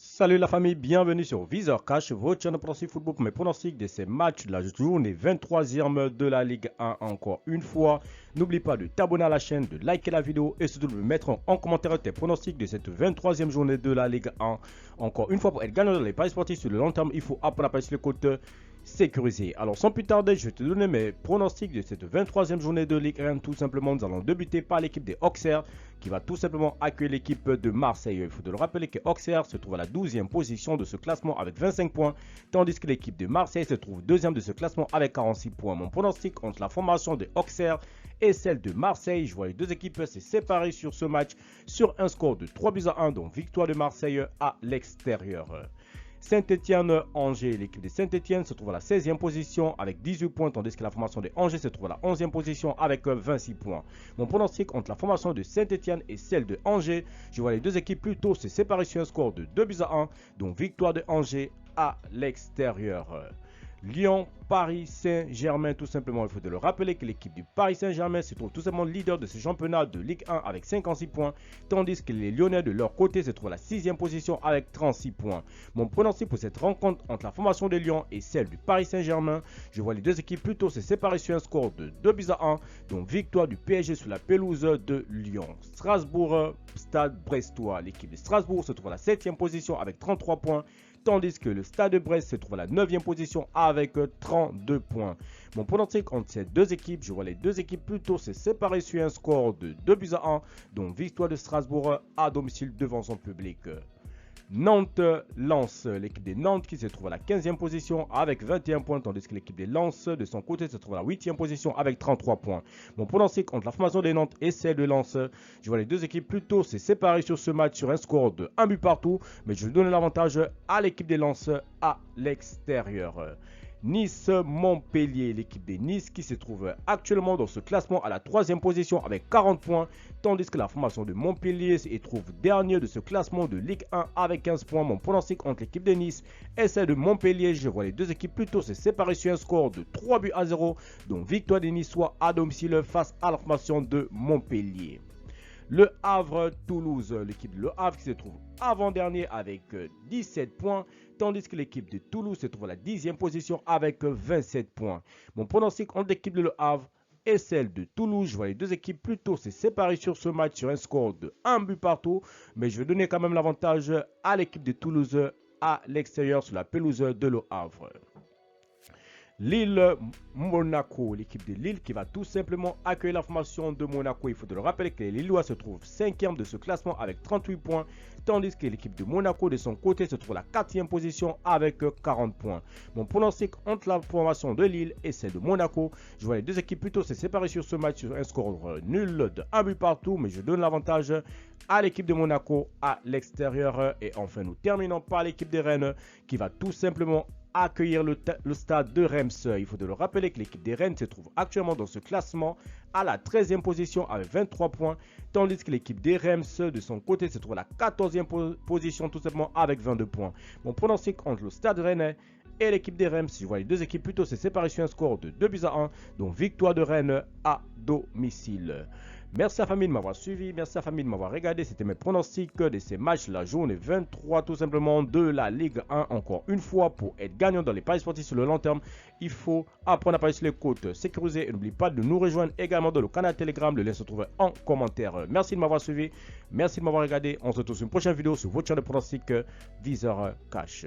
Salut la famille, bienvenue sur Viseur Cash, votre chaîne de pronostic football pour mes pronostics de ces matchs de la journée 23e de la Ligue 1 encore une fois. N'oublie pas de t'abonner à la chaîne, de liker la vidéo et surtout de me mettre en commentaire tes pronostics de cette 23e journée de la Ligue 1. Encore une fois, pour être gagnant dans les paris sportifs sur le long terme, il faut apprendre à passer le code sécurisé. Alors sans plus tarder, je vais te donner mes pronostics de cette 23e journée de Ligue 1. Tout simplement, nous allons débuter par l'équipe des Auxerre qui va tout simplement accueillir l'équipe de Marseille. Il faut de le rappeler que Auxerre se trouve à la 12e position de ce classement avec 25 points, tandis que l'équipe de Marseille se trouve deuxième de ce classement avec 46 points. Mon pronostic entre la formation de Auxerre et celle de Marseille, je vois les deux équipes se séparer sur ce match sur un score de 3-1, donc victoire de Marseille à l'extérieur. Saint-Étienne-Angers, l'équipe de Saint-Étienne se trouve à la 16e position avec 18 points, tandis que la formation de Angers se trouve à la 11e position avec 26 points. Mon pronostic entre la formation de Saint-Étienne et celle de Angers, je vois les deux équipes plutôt se séparer sur un score de 2-1, donc victoire de Angers à l'extérieur. Lyon, Paris Saint-Germain, tout simplement, il faut de le rappeler que l'équipe du Paris Saint-Germain se trouve tout simplement leader de ce championnat de Ligue 1 avec 56 points, tandis que les Lyonnais de leur côté se trouvent à la 6e position avec 36 points. Mon pronostic pour cette rencontre entre la formation de Lyon et celle du Paris Saint-Germain, je vois les deux équipes plutôt se séparer sur un score de 2-1, donc victoire du PSG sur la pelouse de Lyon. Strasbourg, Stade Brestois, l'équipe de Strasbourg se trouve à la 7e position avec 33 points, tandis que le Stade de Brest se trouve à la 9e position avec 32 points. Mon pronostic entre ces deux équipes, je vois les deux équipes plutôt se séparer sur un score de 2-1, donc victoire de Strasbourg à domicile devant son public. Nantes-Lens, l'équipe des Nantes qui se trouve à la 15e position avec 21 points, tandis que l'équipe des Lens de son côté se trouve à la 8e position avec 33 points. Mon pronostic entre la formation des Nantes et celle de Lens, je vois les deux équipes plutôt se séparer sur ce match sur un score de 1 but partout, mais je vais donner l'avantage à l'équipe des Lens à l'extérieur. Nice-Montpellier, l'équipe de Nice qui se trouve actuellement dans ce classement à la 3e position avec 40 points, tandis que la formation de Montpellier se trouve dernier de ce classement de Ligue 1 avec 15 points. Mon pronostic entre l'équipe de Nice et celle de Montpellier, je vois les deux équipes plutôt se séparer sur un score de 3-0, donc victoire des Niçois à domicile face à la formation de Montpellier. Le Havre-Toulouse, l'équipe de Le Havre qui se trouve avant-dernier avec 17 points, tandis que l'équipe de Toulouse se trouve à la 10e position avec 27 points. Mon pronostic entre l'équipe de Le Havre et celle de Toulouse, je vois les deux équipes plutôt se séparer sur ce match sur un score de 1 but partout, mais je vais donner quand même l'avantage à l'équipe de Toulouse à l'extérieur sur la pelouse de Le Havre. Lille-Monaco, l'équipe de Lille qui va tout simplement accueillir la formation de Monaco. Il faut le rappeler que les Lillois se trouvent 5e de ce classement avec 38 points, tandis que l'équipe de Monaco de son côté se trouve à la 4e position avec 40 points. Mon pronostic entre la formation de Lille et celle de Monaco, je vois les deux équipes plutôt se séparer sur ce match sur un score nul de 1 but partout, mais je donne l'avantage à l'équipe de Monaco à l'extérieur. Et enfin, nous terminons par l'équipe de Rennes qui va tout simplement accueillir le stade de Reims. Il faut de le rappeler que l'équipe des Rennes se trouve actuellement dans ce classement à la 13e position avec 23 points, tandis que l'équipe des Reims de son côté se trouve à la 14e position tout simplement avec 22 points. Mon pronostic entre le stade rennais et l'équipe des Reims, je vois les deux équipes plutôt se séparer sur un score de 2-1, donc victoire de Rennes à domicile. Merci à la famille de m'avoir suivi, merci à la famille de m'avoir regardé. C'était mes pronostics de ces matchs la journée 23 tout simplement de la Ligue 1. Encore une fois, pour être gagnant dans les paris sportifs sur le long terme, il faut apprendre à parier sur les cotes sécurisées. Et n'oublie pas de nous rejoindre également dans le canal Telegram. Le lien se trouve en commentaire. Merci de m'avoir suivi, merci de m'avoir regardé. On se retrouve sur une prochaine vidéo sur votre chaîne de pronostics Viseur Cash.